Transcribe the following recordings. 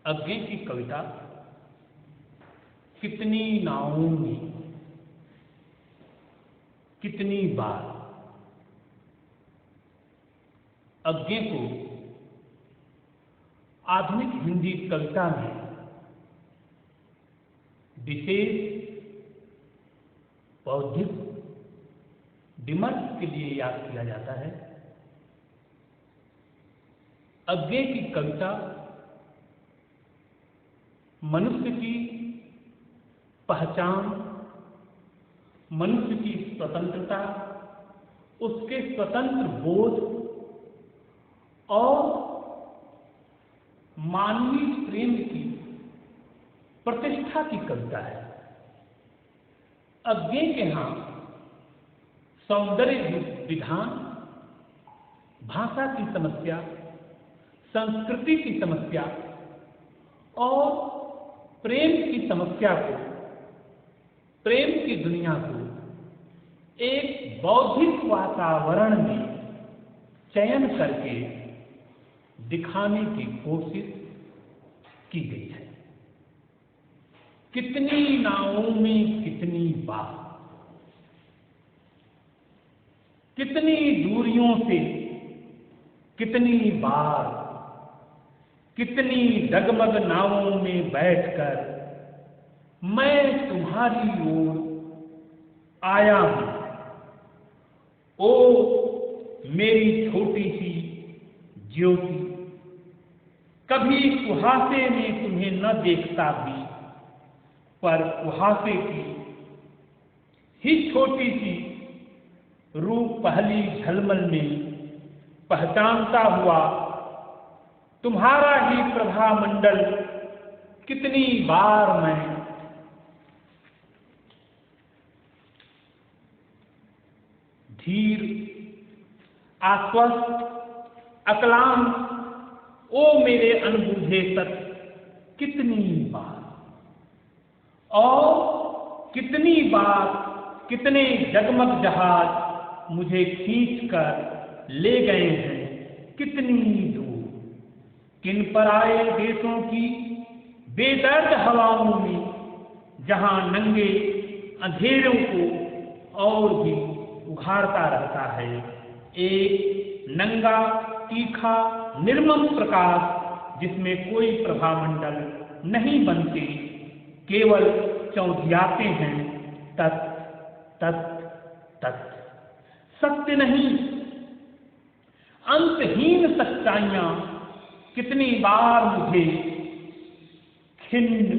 अज्ञे की कविता कितनी नावों में कितनी बार। अज्ञे को आधुनिक हिंदी कविता में विशेष बौद्धिक विमर्श के लिए याद किया जाता है। अज्ञे की कविता मनुष्य की पहचान, मनुष्य की स्वतंत्रता, उसके स्वतंत्र बोध और मानवीय प्रेम की प्रतिष्ठा की कविता है। अज्ञे के यहाँ सौंदर्य विधान, भाषा की समस्या, संस्कृति की समस्या और प्रेम की समस्या को, प्रेम की दुनिया को एक बौद्धिक वातावरण में चयन करके दिखाने की कोशिश की गई है। कितनी नावों में कितनी बार, कितनी दूरियों से कितनी बार, कितनी डगमग नावों में बैठकर मैं तुम्हारी ओर आया हूं। ओ मेरी छोटी सी ज्योति, कभी कुहासे में तुम्हें न देखता भी, पर कुहासे की ही छोटी सी रूप पहली झलमल में पहचानता हुआ तुम्हारा ही प्रभामंडल कितनी बार मैं धीर, आश्वस्त, अकलाम, ओ मेरे अनबूझे तक कितनी बार और कितनी बार कितने जगमग जहाज मुझे खींचकर ले गए हैं कितनी दूर। किन पराए देशों की बेदर्द हवाओं में, जहां नंगे अंधेरों को और भी उघाड़ता रहता है एक नंगा, तीखा, निर्मम प्रकाश, जिसमें कोई प्रभामंडल नहीं बनते, केवल चौंधियाते हैं तत् तत् तत्। सत्य नहीं, अंतहीन सच्चाइयां कितनी बार मुझे खिन्न,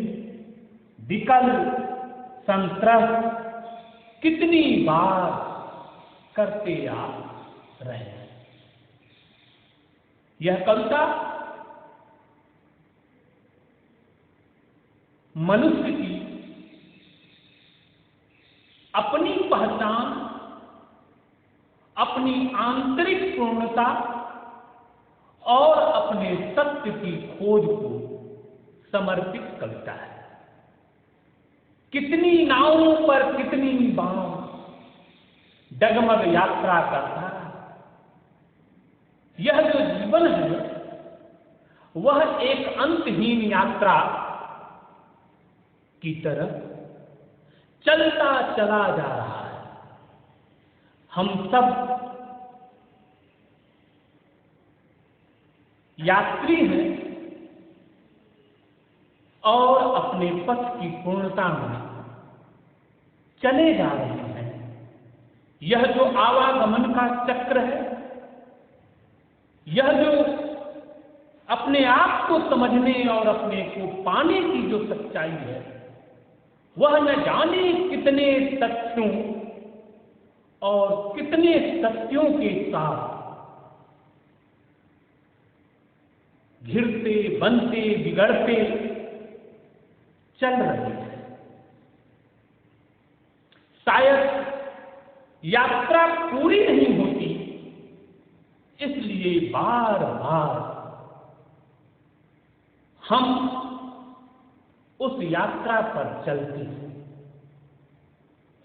विकल, संत्रस्त कितनी बार करते आ रहे हैं। यह कविता मनुष्य की अपनी पहचान, अपनी आंतरिक पूर्णता और अपने सत्य की खोज को समर्पित कविता है। कितनी नावों पर कितनी बार डगमग यात्रा करता है। यह जो जीवन है वह एक अंतहीन यात्रा की तरफ चलता चला जा रहा है। हम सब यात्री हैं और अपने पथ की पूर्णता में चले जा रहे हैं। यह जो आवागमन का चक्र है, यह जो अपने आप को समझने और अपने को पाने की जो सच्चाई है, वह न जाने कितने तथ्यों और कितने सत्यों के साथ घिरते, बनते, बिगड़ते चल रहे हैं। शायद यात्रा पूरी नहीं होती, इसलिए बार बार हम उस यात्रा पर चलते हैं।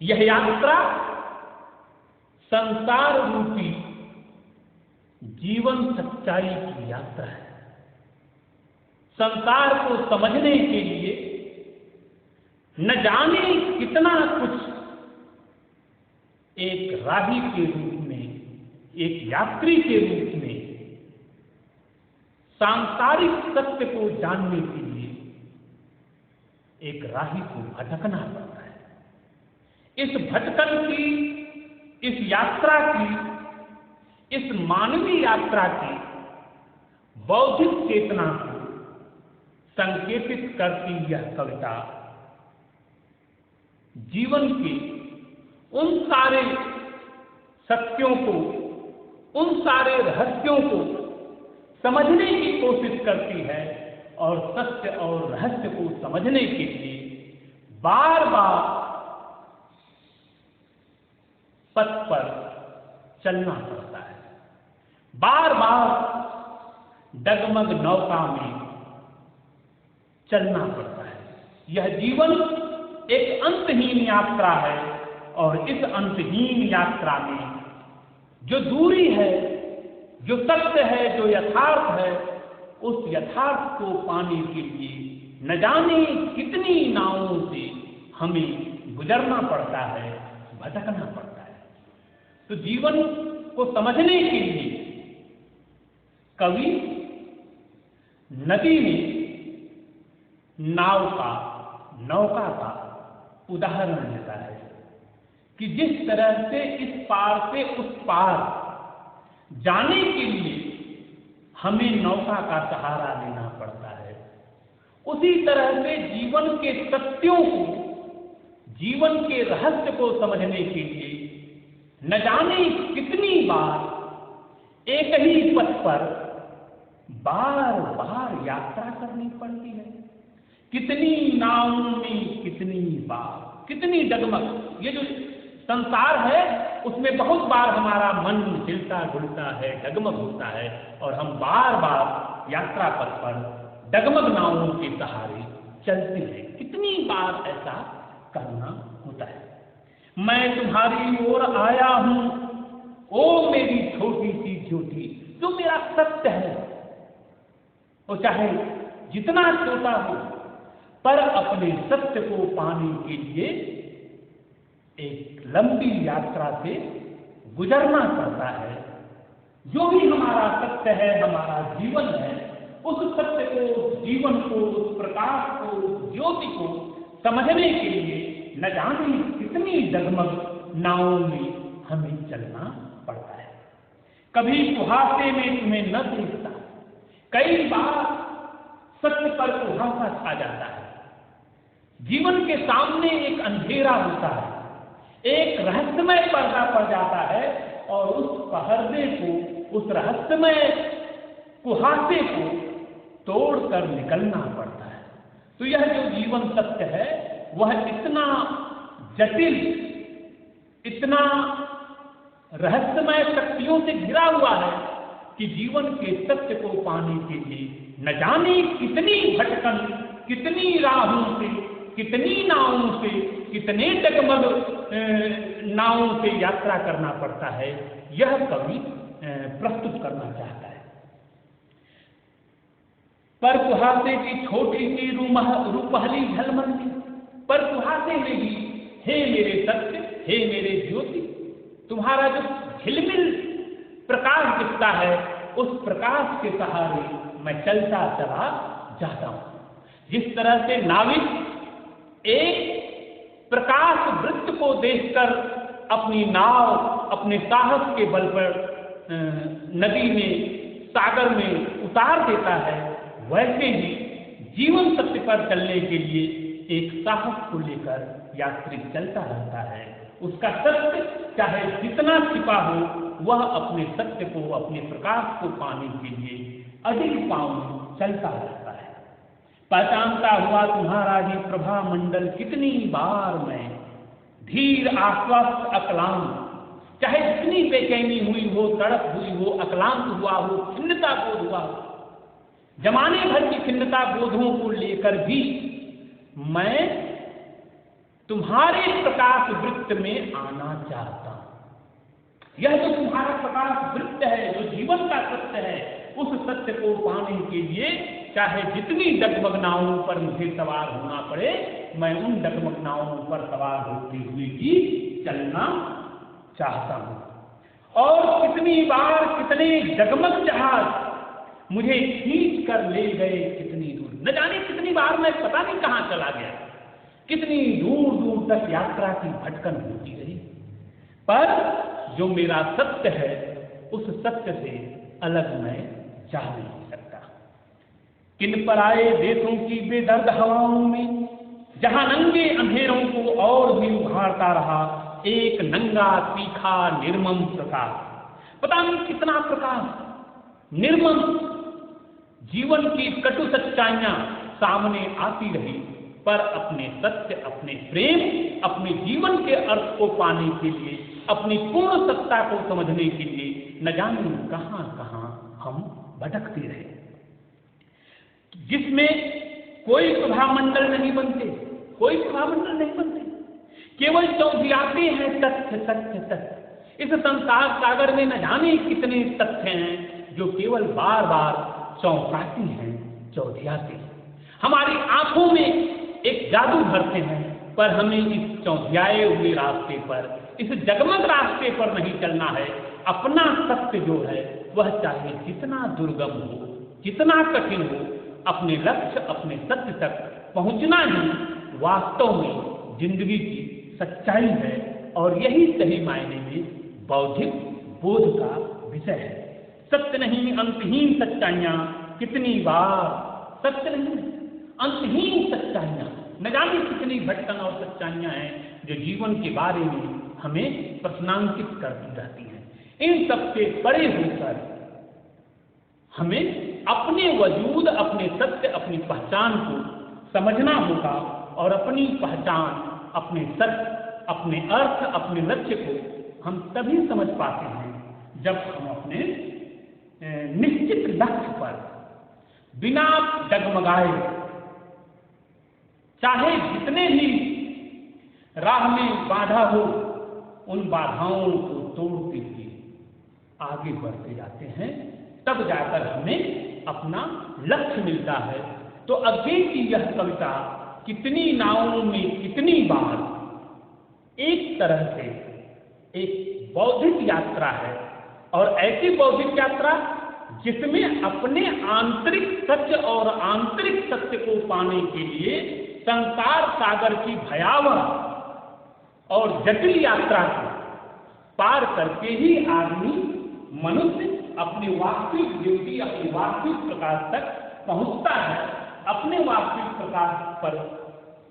यह यात्रा संसार रूपी जीवन सच्चाई की यात्रा है। संसार को समझने के लिए न जाने कितना कुछ एक राही के रूप में, एक यात्री के रूप में सांसारिक सत्य को जानने के लिए एक राही को भटकना पड़ता है। इस भटकन की, इस यात्रा की, इस मानवीय यात्रा की बौद्धिक चेतना को संकेतित करती यह कविता जीवन के उन सारे सत्यों को, उन सारे रहस्यों को समझने की कोशिश करती है और सत्य और रहस्य को समझने के लिए बार बार पथ पर चलना पड़ता है, बार बार डगमग नौका में चलना पड़ता है। यह जीवन एक अंतहीन यात्रा है और इस अंतहीन यात्रा में जो दूरी है, जो सत्य है, जो यथार्थ है, उस यथार्थ को पाने के लिए न जाने कितनी नावों से हमें गुजरना पड़ता है, भटकना पड़ता है। तो जीवन को समझने के लिए कवि नदी में नौका का उदाहरण देता है कि जिस तरह से इस पार से उस पार जाने के लिए हमें नौका का सहारा लेना पड़ता है, उसी तरह से जीवन के सत्यों को, जीवन के रहस्य को समझने के लिए न जाने कितनी बार एक ही पथ पर बार बार यात्रा करनी पड़ती है। कितनी नावों में कितनी बार, कितनी डगमग। ये जो संसार है उसमें बहुत बार हमारा मन हिलता डुलता है, डगमग होता है और हम बार बार यात्रा पथ पर डगमग नावों के सहारे चलते हैं। कितनी बार ऐसा करना होता है। मैं तुम्हारी ओर आया हूं, ओ मेरी छोटी सी ज्योति। जो मेरा सत्य है वो चाहे जितना छोटा हो, पर अपने सत्य को पाने के लिए एक लंबी यात्रा से गुजरना पड़ता है। जो भी हमारा सत्य है, हमारा जीवन है, उस सत्य को, जीवन को, उस प्रकाश को, उस ज्योति को समझने के लिए न जाने कितनी डगमग नावों में हमें चलना पड़ता है। कभी कुहासे में तुम्हें न देखता, कई बार सत्य पर कुहासा छा जाता है। जीवन के सामने एक अंधेरा होता है, एक रहस्यमय पर्दा पड़ जाता है और उस पर्दे को, उस रहस्यमय कुहासे को तोड़कर निकलना पड़ता है। तो यह जो जीवन सत्य है वह इतना जटिल, इतना रहस्यमय शक्तियों से घिरा हुआ है कि जीवन के सत्य को पाने के लिए न जाने कितनी भटकन, कितनी राहों से, कितनी नावों से, कितने डगमग नावों से यात्रा करना पड़ता है। यह कवि प्रस्तुत करना चाहता है। पर कुहासे की छोटी सी रूपहली झलमलती, पर कुहासे में भी हे मेरे सत्य, हे मेरे ज्योति, तुम्हारा जो झिलमिल प्रकाश दिखता है उस प्रकाश के सहारे मैं चलता चला जाता हूं। जिस तरह से नाविक एक प्रकाश वृत्त को देखकर अपनी नाव अपने साहस के बल पर नदी में, सागर में उतार देता है, वैसे ही जीवन सत्य पर चलने के लिए एक साहस को लेकर यात्री चलता रहता है। उसका सत्य चाहे जितना छिपा हो, वह अपने सत्य को, अपने प्रकाश को पाने के लिए अधिक पाँव चलता रहता है। पहचानता हुआ तुम्हारा ही प्रभा मंडल कितनी बार मैं, धीर आश्वस्त अक्लांत, चाहे जितनी बेचैनी हुई हो, तड़प हुई हो, अक्लांत हुआ हो, खिन्नता बोध हुआ हो, जमाने भर की खिन्नता बोधों को लेकर भी मैं तुम्हारे प्रकाश वृत्त में आना चाहता हूं। यह जो तुम्हारा प्रकाश वृत्त है, जो जीवन का सत्य है, उस सत्य को पाने के लिए चाहे जितनी डगमग नावों पर मुझे सवार होना पड़े, मैं उन डगमग नावों पर सवार होते हुए ही चलना चाहता हूं। और कितनी बार कितने डगमग जहाज मुझे खींच कर ले गए कितनी दूर, न जाने कितनी बार मैं पता नहीं कहां चला गया, कितनी दूर दूर तक यात्रा की भटकन होती रही, पर जो मेरा सत्य है उस सत्य से अलग मैं जा नहीं सकता। किन पराए देशों की बेदर्द हवाओं में, जहां नंगे अंधेरों को और भी उभारता रहा एक नंगा तीखा निर्मम प्रकाश, पता नहीं कितना प्रकाश निर्मम, जीवन की कटु सच्चाइयां सामने आती रही, पर अपने सत्य, अपने प्रेम, अपने जीवन के अर्थ को पाने के लिए, अपनी पूर्ण सत्ता को समझने के लिए न जाने कहां कहां हम भटकते रहे, जिसमें कोई प्रभामंडल नहीं बनते, कोई प्रभामंडल नहीं बनते, केवल चौंधियाते हैं तथ्य तथ्य तथ्य। इस संसार सागर में न जाने कितने तथ्य हैं जो केवल बार बार चौंकाते हैं, चौंधियाते हैं, हमारी आंखों में एक जादू भरते हैं, पर हमें इस चौंधियाए हुए रास्ते पर, इस जगमग रास्ते पर नहीं चलना है। अपना सत्य जो है वह चाहे जितना दुर्गम हो, जितना कठिन हो, अपने लक्ष्य, अपने सत्य तक पहुंचना ही वास्तव में जिंदगी की सच्चाई है, और यही सही मायने में बौद्धिक बोध का विषय है। सत्य नहीं अंतहीन सच्चाइयां, कितनी बार सत्य नहीं अंतहीन सच्चाइयां, न जाने कितनी भटकन और सच्चाइयां हैं जो जीवन के बारे में हमें प्रश्नांकित करती रहती हैं। इन सबसे परे होकर हमें अपने वजूद, अपने सत्य, अपनी पहचान को समझना होगा, और अपनी पहचान, अपने सत्य, अपने अर्थ, अपने लक्ष्य को हम तभी समझ पाते हैं जब हम अपने निश्चित लक्ष्य पर बिना डगमगाए, चाहे जितने ही राह में बाधा हो, उन बाधाओं को तोड़ते हुए आगे बढ़ते जाते हैं, तब जाकर हमें अपना लक्ष्य मिलता है। तो अज्ञे की यह कविता कितनी नावों में कितनी बार एक तरह से एक बौद्धिक यात्रा है, और ऐसी बौद्धिक यात्रा जिसमें अपने आंतरिक सत्य और आंतरिक सत्य को पाने के लिए संसार सागर की भयावह और जटिल यात्रा को पार करके ही आदमी, मनुष्य अपनी वास्तविक ड्यूटी, अपने वास्तविक प्रकाश तक पहुंचता है। अपने वास्तविक प्रकाश पर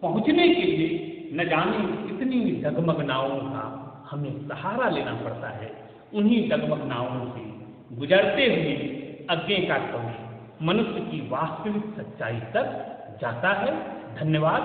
पहुंचने के लिए न जाने कितनी डगमग नावों का हमें सहारा लेना पड़ता है। उन्हीं डगमग नावों से गुजरते हुए अज्ञे का कवि मनुष्य की वास्तविक सच्चाई तक जाता है। धन्यवाद।